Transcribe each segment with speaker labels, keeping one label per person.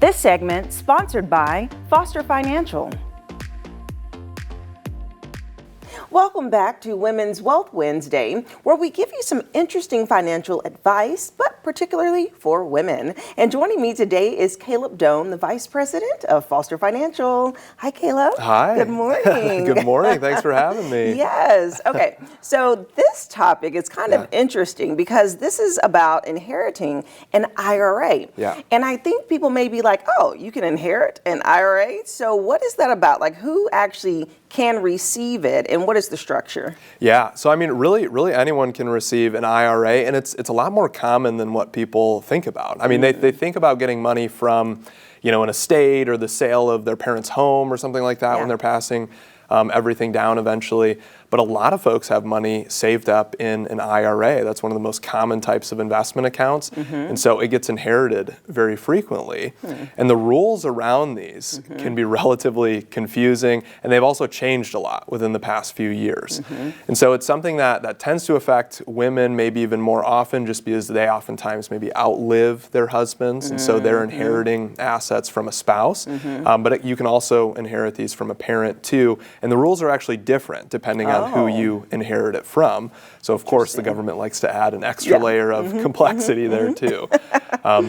Speaker 1: This segment sponsored by Foster Financial. Welcome back to Women's Wealth Wednesday, where we give you some interesting financial advice, but particularly for women. And joining me today is Caleb Doan, the Vice President of Foster Financial. Hi, Caleb.
Speaker 2: Hi.
Speaker 1: Good morning.
Speaker 2: Good morning. Thanks for having me.
Speaker 1: Yes. Okay. So this topic is kind of interesting because this is about inheriting an IRA.
Speaker 2: Yeah.
Speaker 1: And I think people may be like, oh, you can inherit an IRA? So what is that about? Like, who actually can receive it, and what is the structure?
Speaker 2: Yeah, so I mean, really anyone can receive an IRA, and it's a lot more common than what people think about. I mean, they think about getting money from, an estate or the sale of their parents' home or something like that when they're passing everything down eventually. But a lot of folks have money saved up in an IRA. That's one of the most common types of investment accounts. And so it gets inherited very frequently. And the rules around these can be relatively confusing, and they've also changed a lot within the past few years. And so it's something that tends to affect women maybe even more often, just because they oftentimes maybe outlive their husbands, and so they're inheriting assets from a spouse. But you can also inherit these from a parent too. And the rules are actually different depending on who you inherit it from. So of course the government likes to add an extra layer of complexity there too.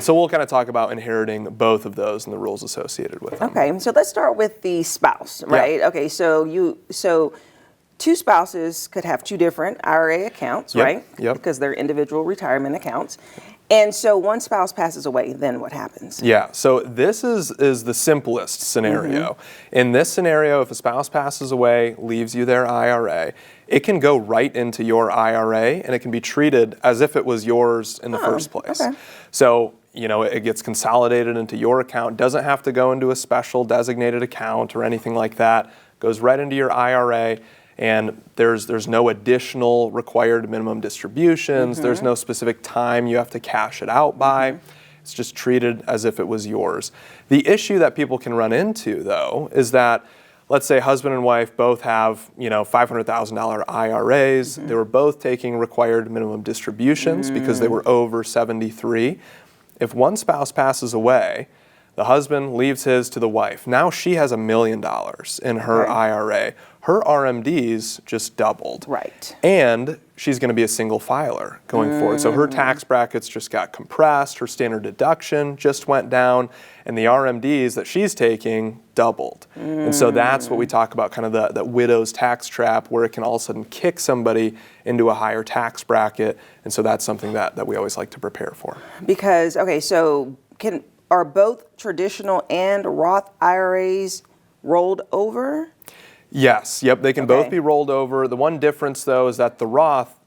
Speaker 2: So we'll kind of talk about inheriting both of those and the rules associated with them.
Speaker 1: Okay, so let's start with the spouse, right?
Speaker 2: Yeah.
Speaker 1: Okay, so two spouses could have two different IRA accounts, right?
Speaker 2: Yep.
Speaker 1: Because they're individual retirement accounts. And so one spouse passes away, then what happens?
Speaker 2: Yeah, so this is the simplest scenario. In this scenario, if a spouse passes away, leaves you their IRA, it can go right into your IRA, and it can be treated as if it was yours in the first place.
Speaker 1: Okay.
Speaker 2: So, it gets consolidated into your account, doesn't have to go into a special designated account or anything like that, goes right into your IRA. And there's no additional required minimum distributions. There's no specific time you have to cash it out by. It's just treated as if it was yours. The issue that people can run into, though, is that, let's say husband and wife both have, $500,000 IRAs. They were both taking required minimum distributions because they were over 73. If one spouse passes away, the husband leaves his to the wife. Now she has $1 million in her IRA. Her RMDs just doubled.
Speaker 1: Right.
Speaker 2: And she's going to be a single filer going forward. So her tax brackets just got compressed, her standard deduction just went down, and the RMDs that she's taking doubled. And so that's what we talk about, kind of the widow's tax trap, where it can all of a sudden kick somebody into a higher tax bracket. And so that's something that we always like to prepare for.
Speaker 1: Because, okay, so are both traditional and Roth IRAs rolled over?
Speaker 2: Yes, yep, they can both be rolled over. The one difference, though, is that the Roth,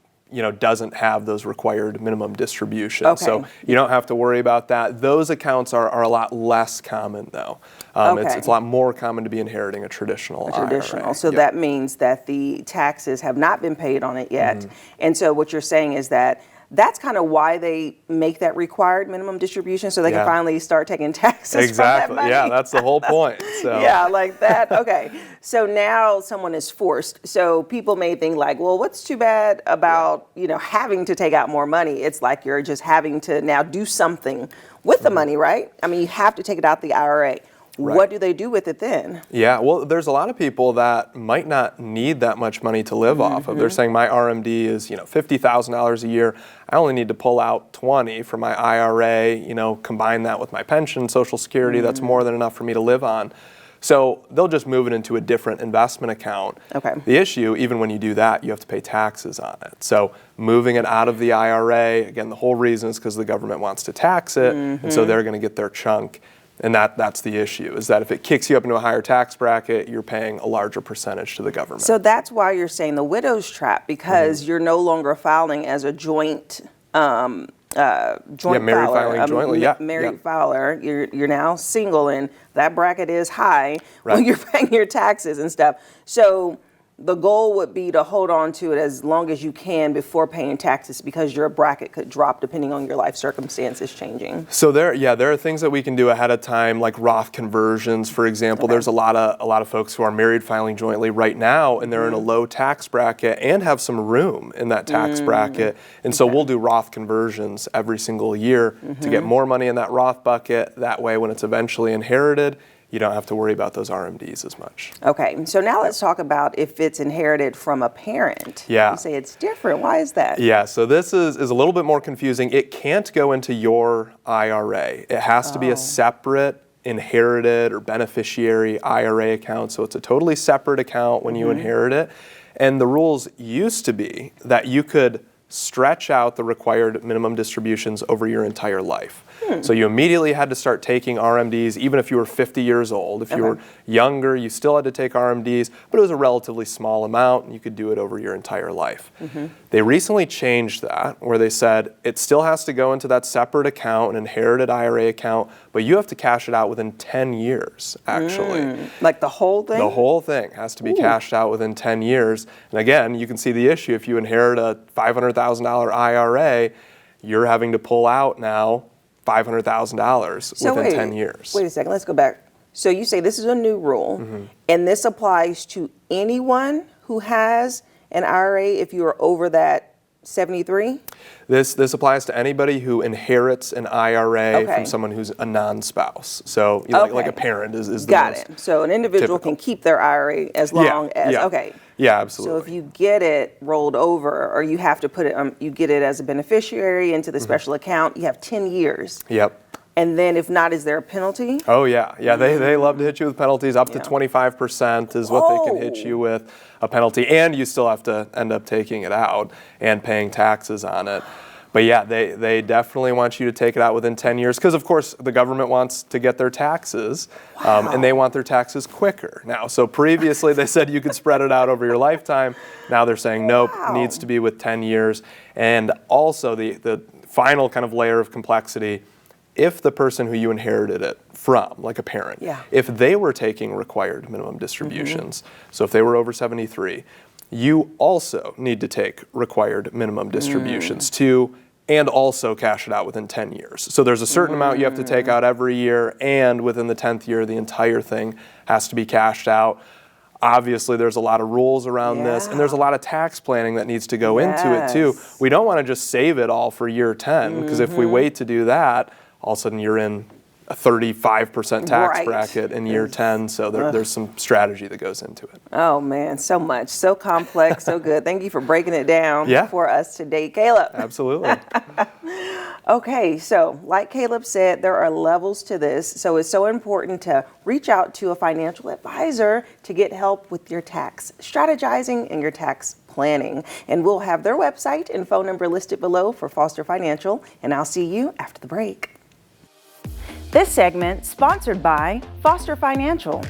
Speaker 2: doesn't have those required minimum distributions. So you don't have to worry about that. Those accounts are a lot less common, though. It's a lot more common to be inheriting a traditional IRA.
Speaker 1: So that means that the taxes have not been paid on it yet. And so what you're saying is that that's kind of why they make that required minimum distribution, so they can finally start taking taxes from that money.
Speaker 2: Yeah, that's the whole point. So.
Speaker 1: Yeah, like that. Okay. So now someone is forced. So people may think like, well, what's too bad about, having to take out more money? It's like you're just having to now do something with the money, right? I mean, you have to take it out the IRA. Right. What do they do with it then?
Speaker 2: Yeah, well, there's a lot of people that might not need that much money to live off of. They're saying my RMD is, $50,000 a year. I only need to pull out 20 for my IRA, combine that with my pension, Social Security. That's more than enough for me to live on. So they'll just move it into a different investment account.
Speaker 1: Okay.
Speaker 2: The issue, even when you do that, you have to pay taxes on it. So moving it out of the IRA, again, the whole reason is because the government wants to tax it, and so they're going to get their chunk. And that's the issue, is that if it kicks you up into a higher tax bracket, you're paying a larger percentage to the government.
Speaker 1: So that's why you're saying the widow's trap, because you're no longer filing as a joint married
Speaker 2: filer, filing jointly,
Speaker 1: married filer. You're now single, and that bracket is high when you're paying your taxes and stuff. So the goal would be to hold on to it as long as you can before paying taxes, because your bracket could drop depending on your life circumstances changing.
Speaker 2: So there are things that we can do ahead of time, like Roth conversions, for example.
Speaker 1: Okay.
Speaker 2: There's a lot of folks who are married filing jointly right now, and they're in a low tax bracket and have some room in that tax bracket. And so we'll do Roth conversions every single year to get more money in that Roth bucket. That way, when it's eventually inherited, you don't have to worry about those RMDs as much.
Speaker 1: Okay, so now let's talk about if it's inherited from a parent.
Speaker 2: Yeah.
Speaker 1: You say it's different. Why is that?
Speaker 2: Yeah, so this is a little bit more confusing. It can't go into your IRA. It has to be a separate inherited or beneficiary IRA account. So it's a totally separate account when you inherit it. And the rules used to be that you could stretch out the required minimum distributions over your entire life. So you immediately had to start taking RMDs, even if you were 50 years old. If you were younger, you still had to take RMDs, but it was a relatively small amount, and you could do it over your entire life. They recently changed that, where they said it still has to go into that separate account, an inherited IRA account, but you have to cash it out within 10 years, actually.
Speaker 1: Like the whole thing?
Speaker 2: The whole thing has to be cashed out within 10 years. And again, you can see the issue. If you inherit a $500,000 IRA, you're having to pull out now $500,000 within 10 years.
Speaker 1: Wait a second, let's go back. So you say this is a new rule, and this applies to anyone who has an IRA if you are over that 73?
Speaker 2: This applies to anybody who inherits an IRA from someone who's a non-spouse. So like a parent is the
Speaker 1: Got
Speaker 2: most
Speaker 1: it. So an individual
Speaker 2: typical.
Speaker 1: can keep their IRA as long as, okay.
Speaker 2: Yeah, absolutely.
Speaker 1: So if you get it rolled over, or you have to put it, you get it as a beneficiary into the special account, you have 10 years.
Speaker 2: Yep.
Speaker 1: And then if not, is there a penalty?
Speaker 2: Oh yeah, they love to hit you with penalties. Up to 25% is what they can hit you with, a penalty, and you still have to end up taking it out and paying taxes on it. But yeah, they definitely want you to take it out within 10 years because, of course, the government wants to get their taxes, and they want their taxes quicker now. So previously they said you could spread it out over your lifetime. Now they're saying nope, needs to be with 10 years. And also the final kind of layer of complexity, if the person who you inherited it from, like a parent, if they were taking required minimum distributions, so if they were over 73, you also need to take required minimum distributions too, and also cash it out within 10 years. So there's a certain amount you have to take out every year, and within the 10th year, the entire thing has to be cashed out. Obviously, there's a lot of rules around this, and there's a lot of tax planning that needs to go into it too. We don't want to just save it all for year 10, because if we wait to do that, all of a sudden you're in a 35% tax bracket in year 10, so there's some strategy that goes into it.
Speaker 1: Oh man, so much, so complex, so good. Thank you for breaking it down for us today, Caleb.
Speaker 2: Absolutely.
Speaker 1: Okay, so like Caleb said, there are levels to this, so it's so important to reach out to a financial advisor to get help with your tax strategizing and your tax planning. And we'll have their website and phone number listed below for Foster Financial, and I'll see you after the break. This segment sponsored by Foster Financial.